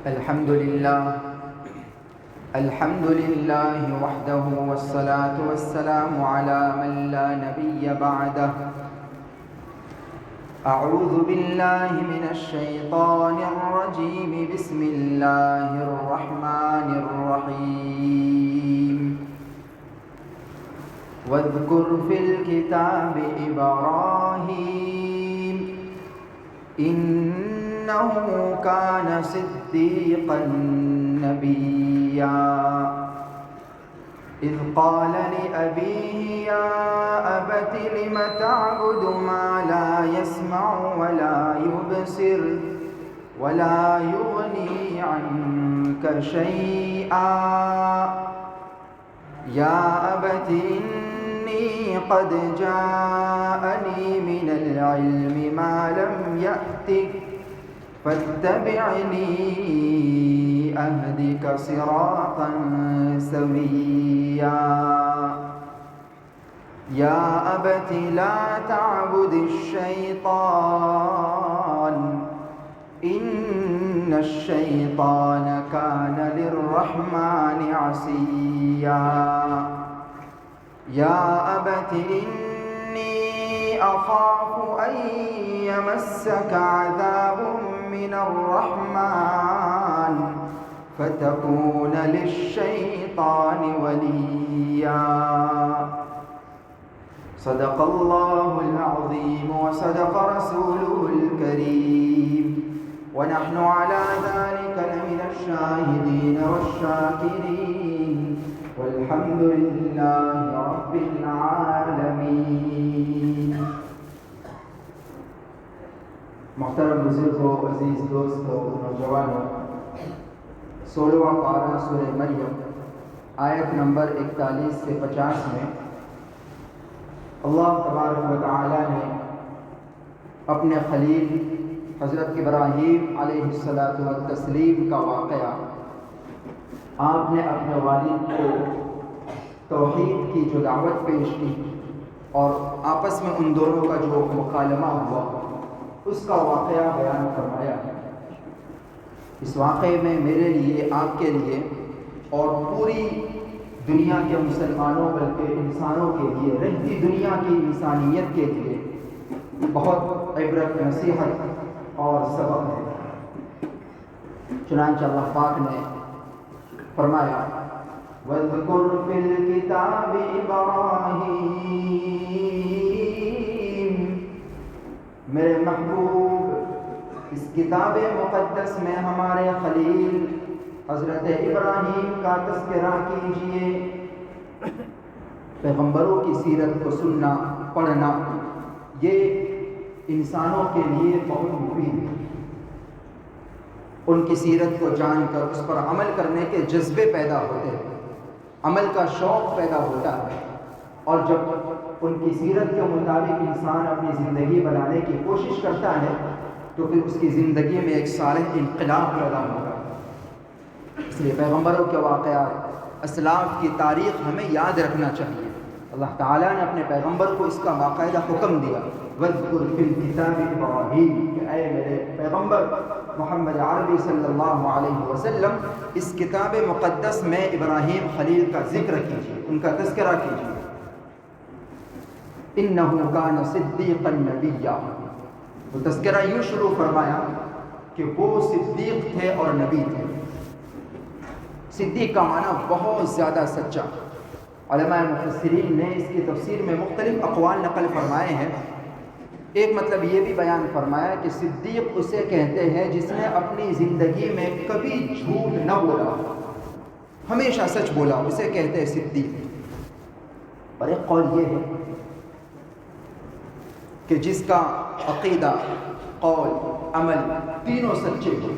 الحمد لله وحده والصلاة والسلام على من لا نبي بعده. أعوذ بالله من الشيطان الرجيم. بسم الله الرحمن الرحيم. واذكر في الكتاب إبراهيم إنه كان صديقا نبيا إذ قال لأبيه يا أبت لم تعبد ما لا يسمع ولا يبصر ولا يغني عنك شيئا يا أبت إني قد جاءني من العلم ما لم يأتك فاتبعني أهدك صراطا سويا يا أبت لا تعبد الشيطان إن الشيطان كان للرحمن عصيا يا أبت إني أخاف أن يمسك عذاب من الرحمن فتكون للشيطان وليا. صدق الله العظيم وصدق رسوله الكريم ونحن على ذلك لمن الشاهدين والشاكرين والحمد لله رب العالمين. محترم بزرگوں، عزیز دوستوں، نوجوانوں، 16واں پارہ سورہ مریم آیت نمبر 41 سے 50 میں اللہ تبارک و تعالی نے اپنے خلیل حضرت ابراہیم علیہ الصلاۃ والتسلیم کا واقعہ، آپ نے اپنے والد کو توحید کی جو دعوت پیش کی اور آپس میں ان دونوں کا جو مکالمہ ہوا اس کا واقعہ بیان فرمایا ہے. اس واقعے میں میرے لیے، آپ کے لیے اور پوری دنیا کے مسلمانوں بلکہ انسانوں کے لیے، رہتی دنیا کی انسانیت کے لیے بہت عبرت، نصیحت اور سبق ہے. چنانچہ اللہ پاک نے فرمایا وَاذْكُرْ فِي الْكِتَابِ إِبْرَاهِيمَ، میرے محبوب اس کتاب مقدس میں ہمارے خلیل حضرت ابراہیم کا تذکرہ کیجیے. پیغمبروں کی سیرت کو سننا، پڑھنا یہ انسانوں کے لیے بہت مفید ہے. ان کی سیرت کو جان کر اس پر عمل کرنے کے جذبے پیدا ہوتے ہیں، عمل کا شوق پیدا ہوتا ہے، اور جب ان کی سیرت کے مطابق انسان اپنی زندگی بنانے کی کوشش کرتا ہے تو پھر اس کی زندگی میں ایک صالح انقلاب پیدا ہوگا. اس لیے پیغمبروں کے واقعات، اسلاف کی تاریخ ہمیں یاد رکھنا چاہیے. اللہ تعالیٰ نے اپنے پیغمبر کو اس کا باقاعدہ حکم دیا وَاذْكُرْ فِي الْكِتَابِ إِبْرَاهِيمَ کہ اے میرے پیغمبر محمد عربی صلی اللہ علیہ وسلم اس کتاب مقدس میں ابراہیم خلیل کا ذکر کیجیے، ان کا تذکرہ کیجیے. إِنَّهُ كَانَ صِدِّيقًا نَبِيًّا، وہ تذکرہ یوں شروع فرمایا کہ وہ صدیق تھے اور نبی تھے. صدیق کا معنی بہت زیادہ سچا. علماء مفسرین نے اس کی تفسیر میں مختلف اقوال نقل فرمائے ہیں. ایک مطلب یہ بھی بیان فرمایا کہ صدیق اسے کہتے ہیں جس نے اپنی زندگی میں کبھی جھوٹ نہ بولا، ہمیشہ سچ بولا، اسے کہتے ہیں صدیق. اور ایک قول یہ ہے کہ جس کا عقیدہ، قول، عمل تینوں سچے ہو،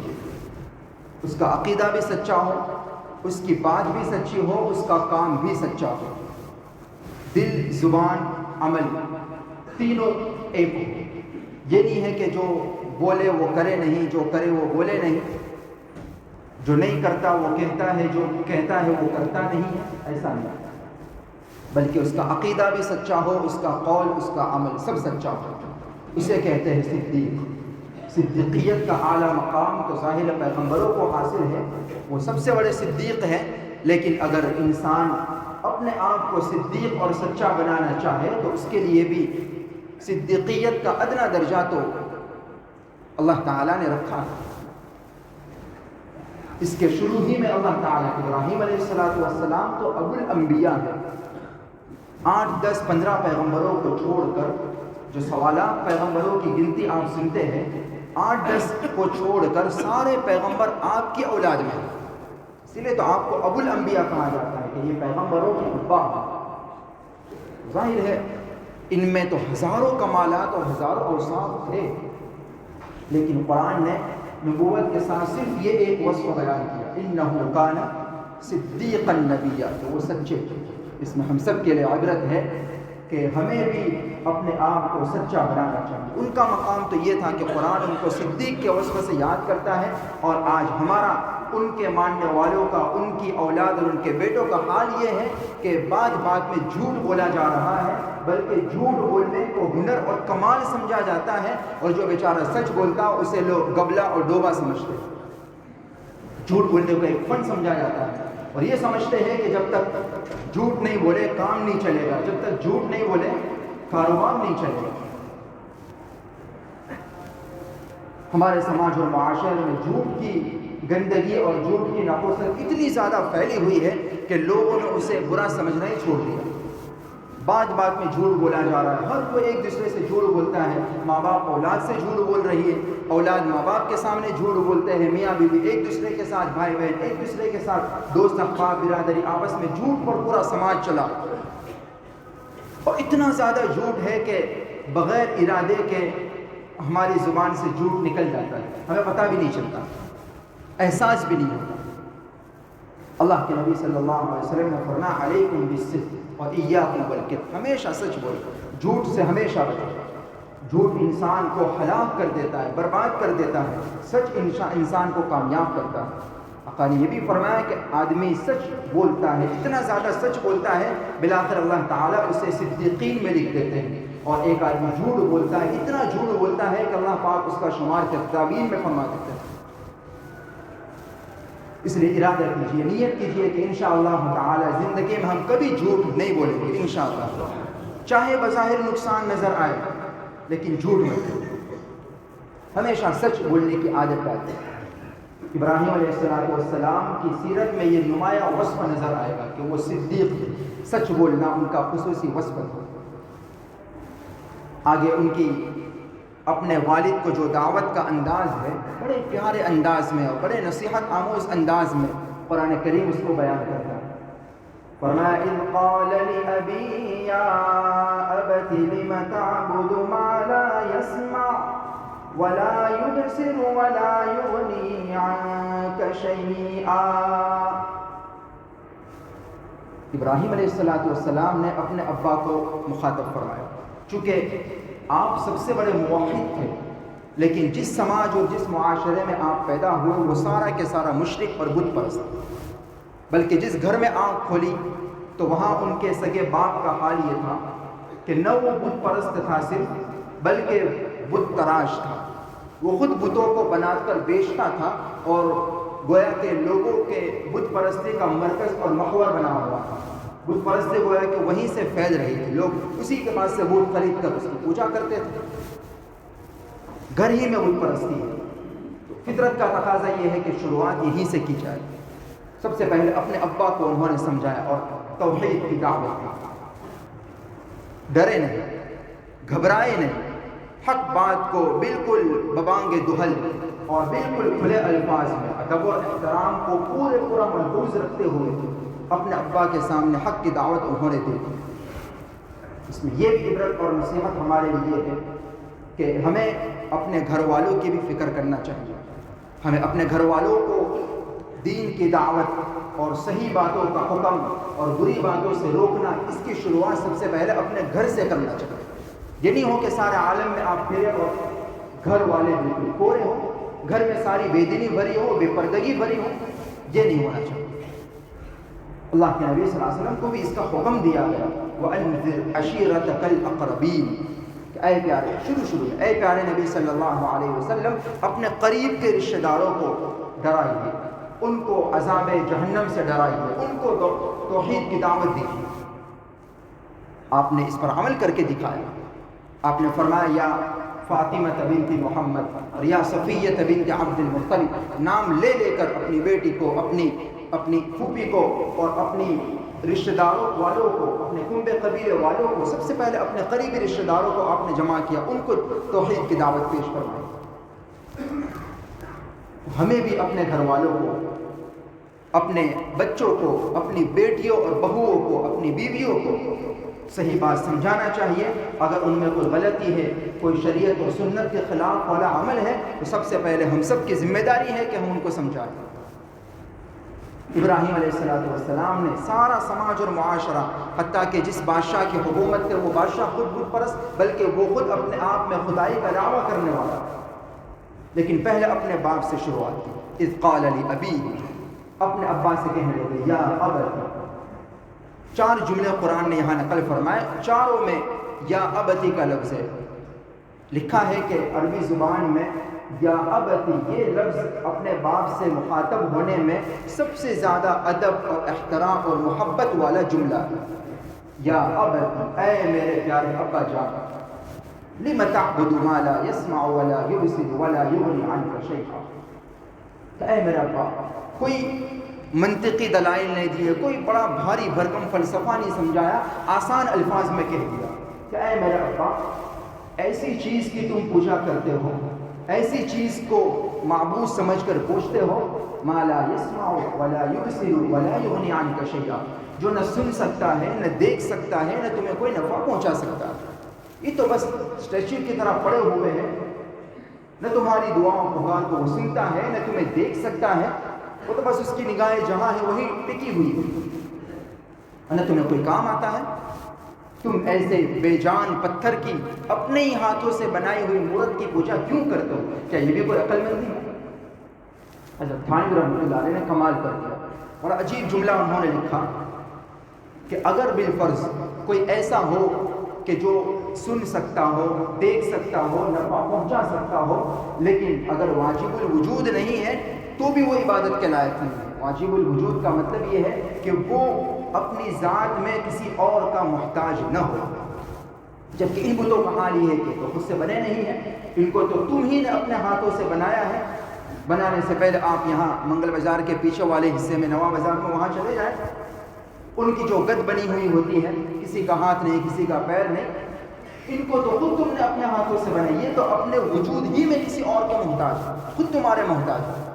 اس کا عقیدہ بھی سچا ہو، اس کی بات بھی سچی ہو، اس کا کام بھی سچا ہو، دل، زبان، عمل تینوں ایک ہو. یہ نہیں ہے کہ جو بولے وہ کرے نہیں، جو کرے وہ بولے نہیں، جو نہیں کرتا وہ کہتا ہے، جو کہتا ہے وہ کرتا نہیں، ایسا نہیں. بلکہ اس کا عقیدہ بھی سچا ہو، اس کا قول، اس کا عمل سب سچا ہو، اسے کہتے ہیں صدیق. صدیقیت کا اعلیٰ مقام تو ظاہر پیغمبروں کو حاصل ہے، وہ سب سے بڑے صدیق ہیں، لیکن اگر انسان اپنے آپ کو صدیق اور سچا بنانا چاہے تو اس کے لیے بھی صدیقیت کا ادنا درجہ تو اللہ تعالیٰ نے رکھا ہے۔ اس کے شروع ہی میں اللہ تعالیٰ ابراہیم علیہ السلام تو ابو الانبیاء ہے، 8 10 15 پیغمبروں کو چھوڑ کر، جو سوالات پیغمبروں کی گنتی آپ سنتے ہیں 8 10 کو چھوڑ کر سارے پیغمبر آپ کی اولاد میں ہیں، اسی لیے تو آپ کو ابو الانبیاء کہا جاتا ہے کہ یہ پیغمبروں کے ابا ہیں۔ ظاہر ہے ان میں تو ہزاروں کمالات اور ہزاروں اوصاف تھے، لیکن قرآن نے نبوت کے ساتھ صرف یہ ایک وصف بیان کیا، انہ کان صدیقا نبیا، تو وہ سچے تھے۔ اس میں ہم سب کے لیے عبرت ہے کہ ہمیں بھی اپنے آپ کو سچا بنانا چاہیے۔ ان کا مقام تو یہ تھا کہ قرآن ان کو صدیق کے وصف سے یاد کرتا ہے، اور آج ہمارا ان کے ماننے والوں کا، ان کی اولاد اور ان کے بیٹوں کا حال یہ ہے کہ بات بات میں جھوٹ بولا جا رہا ہے، بلکہ جھوٹ بولنے کو ہنر اور کمال سمجھا جاتا ہے، اور جو بیچارہ سچ بولتا اسے لوگ گبلا اور ڈوبا سمجھتے ہیں۔ جھوٹ بولنے کو ایک فن سمجھا جاتا ہے، اور یہ سمجھتے ہیں کہ جب تک جھوٹ نہیں بولے کام نہیں چلے گا، جب تک جھوٹ نہیں بولے کاروبار نہیں چلے گا۔ ہمارے سماج اور معاشرے میں جھوٹ کی گندگی اور جھوٹ کی نحوست اتنی زیادہ پھیلی ہوئی ہے کہ لوگوں نے اسے برا سمجھنا ہی چھوڑ دیا۔ بات بات میں جھوٹ بولا جا رہا ہے، ہر کوئی ایک دوسرے سے جھوٹ بولتا ہے، ماں باپ اولاد سے جھوٹ بول رہی ہے، اولاد ماں باپ کے سامنے جھوٹ بولتے ہیں، میاں بیوی ایک دوسرے کے ساتھ، بھائی بہن ایک دوسرے کے ساتھ، دوست احباب برادری آپس میں جھوٹ پر پورا سماج چلا، اور اتنا زیادہ جھوٹ ہے کہ بغیر ارادے کے ہماری زبان سے جھوٹ نکل جاتا ہے، ہمیں پتہ بھی نہیں چلتا، احساس بھی نہیں ہوتا۔ اللہ کے نبی صلی اللہ علیہ وسلم نے فرمایا علیکم بالصدق اور ایاکم بالکذب، ہمیشہ سچ بولو، جھوٹ سے ہمیشہ بچو۔ جھوٹ انسان کو ہلاک کر دیتا ہے، برباد کر دیتا ہے، سچ انسان کو کامیاب کرتا ہے۔ آقا نے یہ بھی فرمایا کہ آدمی سچ بولتا ہے، اتنا زیادہ سچ بولتا ہے بالآخر اللہ تعالیٰ اسے صدیقین میں لکھ دیتے ہیں، اور ایک آدمی جھوٹ بولتا ہے، اتنا جھوٹ بولتا ہے کہ اللہ پاک اس کا شمار کتابین میں فرما دیتے ہیں۔ اس لیے ارادہ کیجیے، نیت کیجیے کہ انشاءاللہ تعالی زندگی میں ہم کبھی جھوٹ نہیں بولیں گے انشاءاللہ، چاہے بظاہر نقصان نظر آئے لیکن جھوٹ مت بولیں، ہمیشہ سچ بولنے کی عادت ڈالیں۔ ابراہیم علیہ السلام کی سیرت میں یہ نمایاں وصف نظر آئے گا کہ وہ صدیق تھے، سچ بولنا ان کا خصوصی وصف تھا۔ آگے ان کی اپنے والد کو جو دعوت کا انداز ہے، بڑے پیارے انداز میں اور بڑے نصیحت آموز انداز میں قرآن کریم اس کو بیان کرتا ہے۔ فرمایا اذ قال لأبی یا ابت لم تعبد ما لا يسمع ولا يبصر ولا يغني عنك شيئا۔ ابراہیم علیہ السلام نے اپنے ابا کو مخاطب فرمایا، چونکہ آپ سب سے بڑے موحد تھے، لیکن جس سماج اور جس معاشرے میں آپ پیدا ہوئے وہ سارا کے سارا مشرک اور بت پرست، بلکہ جس گھر میں آنکھ کھولی تو وہاں ان کے سگے باپ کا حال یہ تھا کہ نہ وہ بت پرست تھا صرف، بلکہ بت تراش تھا، وہ خود بتوں کو بنا کر بیچتا تھا، اور گویا کہ لوگوں کے بت پرستی کا مرکز اور محور بنا ہوا تھا۔ بت پرستی گویا کہ وہیں سے پھیل رہی تھی، لوگ اسی کے پاس سے بت خرید کر اس کی پوجا کرتے تھے، گھر ہی میں بت پرستی ہے۔ تو فطرت کا تقاضا یہ ہے کہ شروعات یہیں سے کی جائے۔ سب سے پہلے اپنے ابا کو انہوں نے سمجھایا اور توحید کی دعوت دی، ڈرے نہیں، گھبرائے نہیں، حق بات کو بالکل ببانگ دہل اور بالکل کھلے الفاظ میں ادب و احترام کو پورا ملحوظ رکھتے ہوئے اپنے ابا کے سامنے حق کی دعوت انہوں نے دی۔ اس میں یہ بھی عبرت اور نصیحت ہمارے لیے ہے کہ ہمیں اپنے گھر والوں کی بھی فکر کرنا چاہیے، ہمیں اپنے گھر والوں کو دین کی دعوت اور صحیح باتوں کا حکم اور بری باتوں سے روکنا، اس کی شروعات سب سے پہلے اپنے گھر سے کرنا چاہیے۔ یہ نہیں ہو کہ سارے عالم میں آپ پھرے اور گھر والے بالکل کورے ہوں، گھر میں ساری بے دینی بھری ہو، بے پردگی بھری ہو، یہ نہیں ہونا چاہیے۔ اللہ کے نبی صلی اللہ علیہ وسلم کو بھی اس کا حکم دیا گیا، وَأَنذِرْ عَشِيرَتَكَ الْأَقْرَبِينَ، کہ کہ اے پیارے شروع میں اے پیارے نبی صلی اللہ علیہ وسلم اپنے قریب کے رشتہ داروں کو ڈرائیے، ان کو عذاب جہنم سے ڈرائیے، ان کو توحید کی دعوت دیجیے۔ آپ نے اس پر عمل کر کے دکھایا۔ آپ نے فرمایا یا فاطمہ بنت محمد اور یا صفیہ بنت عبد المطلب، نام لے لے کر اپنی بیٹی کو، اپنی پھوپھی کو اور اپنی رشتہ داروں والوں کو، اپنے کنبے قبیلے والوں کو، سب سے پہلے اپنے قریبی رشتہ داروں کو آپ نے جمع کیا، ان کو توحید کی دعوت پیش فرمائی۔ ہمیں بھی اپنے گھر والوں کو، اپنے بچوں کو، اپنی بیٹیوں اور بہوؤں کو، اپنی بیویوں کو صحیح بات سمجھانا چاہیے۔ اگر ان میں کوئی غلطی ہے، کوئی شریعت اور سنت کے خلاف والا عمل ہے، تو سب سے پہلے ہم سب کی ذمہ داری ہے کہ ہم ان کو سمجھائیں۔ ابراہیم علیہ السلام نے سارا سماج اور معاشرہ، حتیٰ کہ جس بادشاہ کی حکومت تھے وہ بادشاہ خود بت پرست، بلکہ وہ خود اپنے آپ میں خدائی کا دعویٰ کرنے والا، لیکن پہلے اپنے باپ سے شروعات کی۔ اذ قال لأبیہ، اپنے ابا سے کہنے لگے یا ابت۔ 4 جملے قرآن نے یہاں نقل فرمائے، چاروں میں یا ابتی کا لفظ ہے۔ لکھا ہے کہ عربی زبان میں یا ابتی یہ لفظ اپنے باپ سے مخاطب ہونے میں سب سے زیادہ ادب اور احترام اور محبت والا جملہ ہے۔ یا ابتی، اے میرے پیارے ابا جان، لم تعبد ما لا يسمع ولا يبصر ولا يغني عنك شيئا۔ اے میرا ابا، کوئی منطقی دلائل نہیں دیے، کوئی بڑا بھاری بھرکم فلسفہ نہیں سمجھایا، آسان الفاظ میں کہہ دیا کہ اے میرا ابا، ایسی چیز کی تم پوجا کرتے ہو، ایسی چیز کو معبود سمجھ کر پوچھتے ہو، ما لا يسمع ولا يبصر ولا يغني عنك شيئا، جو نہ سن سکتا ہے، نہ دیکھ سکتا ہے، نہ تمہیں کوئی نفع پہنچا سکتا ہے۔ یہ تو بس اسٹیچو کی طرح پڑے ہوئے ہیں، نہ تمہاری دعاؤں پکار کو وہ سنتا ہے، نہ تمہیں دیکھ سکتا ہے، وہ تو بس اس کی نگاہیں جہاں ہے وہی ٹکی ہوئی ہے، نہ تمہیں کوئی کام آتا ہے۔ تم ایسے بے جان پتھر کی اپنے ہی ہاتھوں سے بنائی ہوئی مورت کی پوجا کیوں کرتے ہو؟ کیا یہ بھی کوئی عقل مندی ہے؟ حضرت تھانوی رحمۃ اللہ علیہ نے کمال کر دیا، اور عجیب جملہ انہوں نے لکھا کہ اگر بالفرض کوئی ایسا ہو کہ جو سن سکتا ہو، دیکھ سکتا ہو، نفع پہنچا سکتا ہو، لیکن اگر واجب الوجود نہیں ہے تو بھی وہ عبادت کے لائق نہیں ہے۔ واجب الوجود کا مطلب یہ ہے کہ وہ اپنی ذات میں کسی اور کا محتاج نہ ہو، جبکہ ان بتوں کا حال یہ ہے کہ تو خود سے بنے نہیں ہیں، ان کو تو تم ہی نے اپنے ہاتھوں سے بنایا ہے۔ بنانے سے پہلے آپ یہاں منگل بازار کے پیچھے والے حصے میں، نوا بازار میں، وہاں چلے جائیں، ان کی جو گد بنی ہوئی ہوتی ہے، کسی کا ہاتھ نہیں، کسی کا پیر نہیں، ان کو تو خود تم نے اپنے ہاتھوں سے بنائی، یہ تو اپنے وجود ہی میں کسی اور کا محتاج ہے، خود تمہارے محتاج ہے۔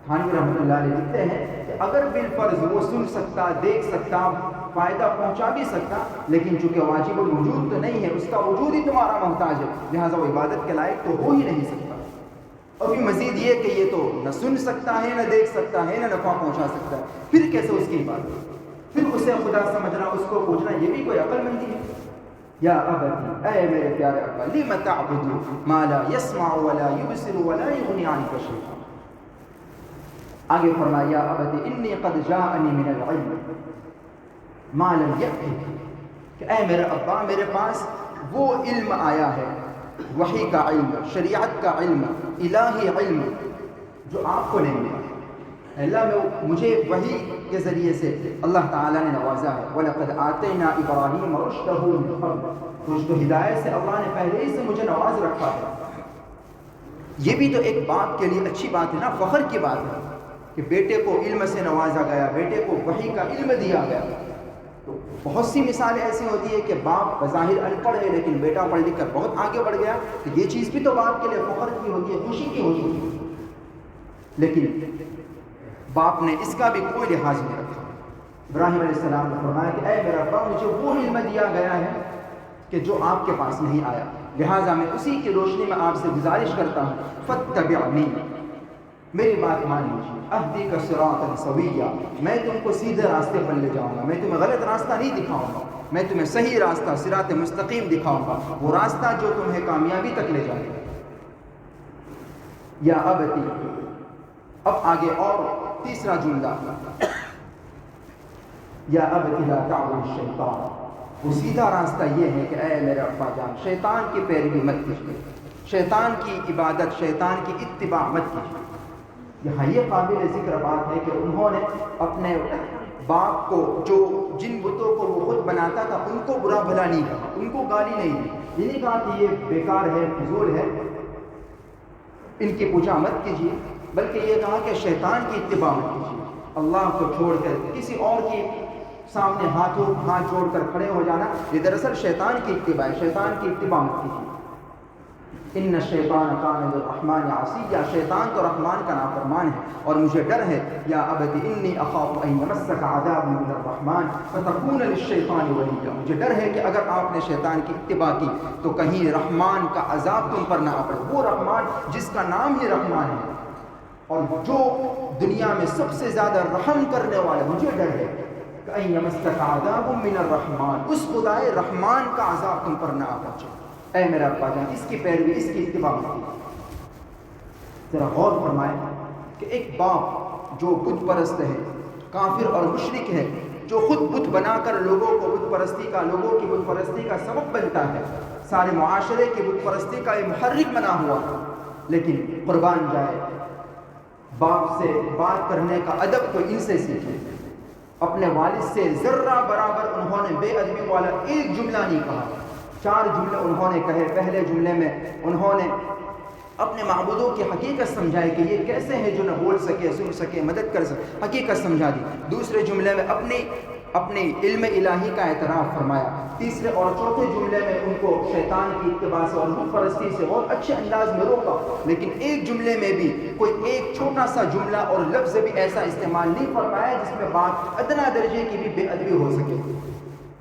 تھانوی رحمۃ اللہ علیہ لکھتے ہیں کہ اگر بالفرض وہ سن سکتا، دیکھ سکتا، فائدہ پہنچا بھی سکتا، لیکن چونکہ واجب الوجود تو نہیں ہے، اس کا وجود ہی تمہارا محتاج ہے، لہٰذا وہ عبادت کے لائق تو ہو ہی نہیں سکتا۔ اور بھی مزید یہ کہ یہ تو نہ سن سکتا ہے، نہ دیکھ سکتا ہے، نہ نفع پہنچا سکتا ہے، پھر کیسے اس کی عبادت؟ پھر اسے خدا سمجھنا، اس کو پوچھنا، یہ بھی کوئی عقل مندی ہے؟ یا ابتی، اے میرے پیارے ابا، لم تعبد ما لا يسمع ولا يبصر ولا يغني عنك شيئا۔ آگے فرمایا یا ابتی انی قد جاءنی من العلم ما لم یأتک، کہ اے میرے ابا، میرے پاس وہ علم آیا ہے، وحی کا علم، شریعت کا علم، الہی علم، جو آپ کو نہیں ملا۔ اللہ میں مجھے وحی کے ذریعے سے اللہ تعالیٰ نے نوازا ہے۔ وَلَقَدْ آتَيْنَا إِبْرَاهِيمَ رُشْدَهُ مِنْ قَبْلُ، رشد و ہدایت سے اللہ نے پہلے ہی سے مجھے نواز رکھا ہے۔ یہ بھی تو ایک باپ کے لیے اچھی بات ہے نا، فخر کی بات ہے کہ بیٹے کو علم سے نوازا گیا، بیٹے کو وحی کا علم دیا گیا۔ تو بہت سی مثالیں ایسی ہوتی ہے کہ باپ بظاہر ان پڑھ ہے لیکن بیٹا پڑھ لکھ کر بہت آگے بڑھ گیا، تو یہ چیز بھی تو باپ کے لیے فخر کی ہوتی ہے، خوشی کی ہوتی ہے، لیکن باپ نے اس کا بھی کوئی لحاظ نہیں رکھا۔ ابراہیم علیہ السلام نے فرمایا کہ اے میرا باپ، مجھے وہ علم دیا گیا ہے کہ جو آپ کے پاس نہیں آیا، لہٰذا میں اسی کی روشنی میں آپ سے گزارش کرتا ہوں، فاتبعنی، میری بات مان لیجیے، اہدیک صراطا سویا، میں تم کو سیدھے راستے پر لے جاؤں گا، میں تمہیں غلط راستہ نہیں دکھاؤں گا، میں تمہیں صحیح راستہ، صراط مستقیم دکھاؤں گا، وہ راستہ جو تمہیں کامیابی تک لے جائے گا۔ یا ابتی، اب آگے اور تیسرا جملہ، یا ابتی لا تعبد الشیطان، وہ سیدھا راستہ یہ ہے کہ اے میرے ابا جان شیطان کی پیروی مت کیجیے، شیطان کی عبادت، شیطان کی اتباع مت کیجیے۔ یہاں یہ قابل ذکر بات ہے کہ انہوں نے اپنے باپ کو، جو جن بتوں کو وہ خود بناتا تھا، ان کو برا بھلا نہیں کہا، ان کو گالی نہیں دی، یہ نہیں کہا کہ یہ بیکار ہے، فضول ہے، ان کی پوجا مت کیجیے، بلکہ یہ کہا کہ شیطان کی اتباع مت کیجیے۔ اللہ کو چھوڑ کر کسی اور کی سامنے ہاتھ جوڑ کر کھڑے ہو جانا یہ دراصل شیطان کی اتباع ہے، شیطان کی اتباع مت کیجیے۔ ان الشیطان کان للرحمن عصیا، شیطان تو رحمان کا نافرمان ہے اور مجھے ڈر ہے، یا ابت انی اخاف ان یمسک عذاب من الرحمن فتکون للشیطان ولیا، مجھے ڈر ہے کہ اگر آپ نے شیطان کی اتباع کی تو کہیں رحمان کا عذاب تم پر نہ آ پڑے، وہ رحمان جس کا نام ہی رحمان ہے اور جو دنیا میں سب سے زیادہ رحم کرنے والا، مجھے ڈر ہے کہ ان یمسک عذاب من الرحمن، اس خدائے رحمان کا عذاب تم پر نہ آ پہنچے۔ اے میرا ابا جان اس کی پیروی، اس کی اتباع ذرا غور فرمائیں کہ ایک باپ جو بت پرست ہے، کافر اور مشرک ہے، جو خود بت بنا کر لوگوں کو بت پرستی کا سبب بنتا ہے، سارے معاشرے کی بت پرستی کا یہ محرک بنا ہوا، لیکن قربان جائے باپ سے بات کرنے کا ادب تو ان سے سیکھے۔ اپنے والد سے ذرہ برابر انہوں نے بے ادبی والا ایک جملہ نہیں کہا، 4 جملے انہوں نے کہے۔ پہلے جملے میں انہوں نے اپنے معبودوں کی حقیقت سمجھائی کہ یہ کیسے ہیں جو نہ بول سکے، سن سکے، مدد کر سکے، حقیقت سمجھا دی۔ دوسرے جملے میں اپنی علم الہی کا اعتراف فرمایا۔ تیسرے اور چوتھے جملے میں ان کو شیطان کی اتباع سے اور بت پرستی سے بہت اچھے انداز میں روکا، لیکن ایک جملے میں بھی کوئی ایک چھوٹا سا جملہ اور لفظ بھی ایسا استعمال نہیں فرمایا جس میں بات ادنا درجے کی بھی بے ادبی ہو سکے،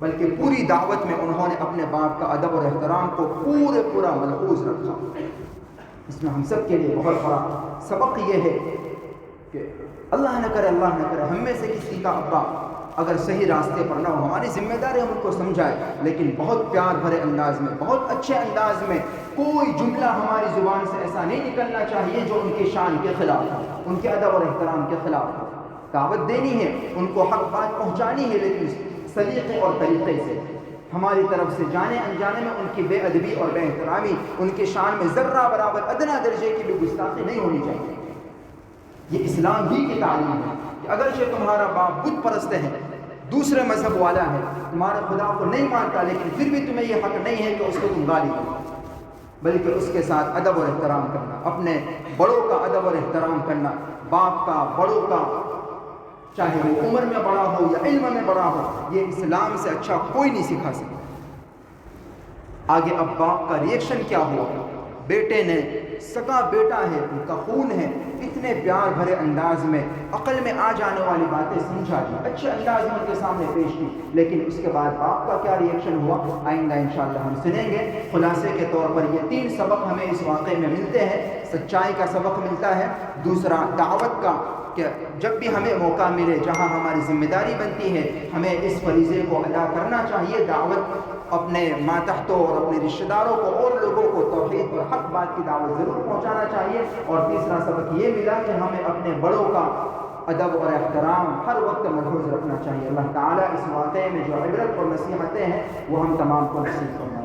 بلکہ پوری دعوت میں انہوں نے اپنے باپ کا ادب اور احترام کو پورا ملحوظ رکھا۔ اس میں ہم سب کے لیے بہت بڑا سبق یہ ہے کہ اللہ نہ کرے ہم میں سے کسی کا ابا اگر صحیح راستے پر نہ ہو، ہماری ذمہ داری ہم ان کو سمجھائے، لیکن بہت پیار بھرے انداز میں، بہت اچھے انداز میں، کوئی جملہ ہماری زبان سے ایسا نہیں نکلنا چاہیے جو ان کی شان کے خلاف ہو، ان کے ادب اور احترام کے خلاف ہو۔ دعوت دینی ہے، ان کو حق بات پہنچانی ہے، لیکن سلیقے اور طریقے سے، ہماری طرف سے جانے انجانے میں ان کی بے ادبی اور بے احترامی، ان کے شان میں ذرہ برابر ادنا درجے کی بھی گستاخی نہیں ہونی چاہیے۔ یہ اسلام ہی کی تعلیم ہے کہ اگرچہ تمہارا باپ بت پرست ہے، دوسرے مذہب والا ہے، تمہارے خدا کو نہیں مانتا، لیکن پھر بھی تمہیں یہ حق نہیں ہے کہ اس کو تم گالی دو، بلکہ اس کے ساتھ ادب اور احترام کرنا، اپنے بڑوں کا ادب اور احترام کرنا، باپ کا، بڑوں کا، چاہے وہ عمر میں بڑا ہو یا علم میں بڑا ہو، یہ اسلام سے اچھا کوئی نہیں سکھا سکتا۔ آگے اب باپ کا ریئیکشن کیا ہوا؟ بیٹے نے، سگا بیٹا ہے، ان کا خون ہے، اتنے پیار بھرے انداز میں عقل میں آ جانے والی باتیں سمجھا دی، اچھے انداز میں ان کے سامنے پیش کی، لیکن اس کے بعد باپ کا کیا ریئیکشن ہوا آئندہ انشاءاللہ ہم سنیں گے۔ خلاصے کے طور پر یہ 3 سبق ہمیں اس واقعے میں ملتے ہیں۔ سچائی کا سبق ملتا ہے، دوسرا دعوت کا کہ جب بھی ہمیں موقع ملے، جہاں ہماری ذمہ داری بنتی ہے، ہمیں اس فریضے کو ادا کرنا چاہیے، دعوت اپنے ماتحتوں اور اپنے رشتہ داروں کو اور لوگوں کو توحید اور حق بات کی دعوت ضرور پہنچانا چاہیے۔ اور تیسرا سبق یہ ملا کہ ہمیں اپنے بڑوں کا ادب اور احترام ہر وقت ملحوظ رکھنا چاہیے۔ اللہ تعالیٰ اس واقعے میں جو عبرت اور نصیحتیں ہیں وہ ہم تمام کو نصیب فرمائے۔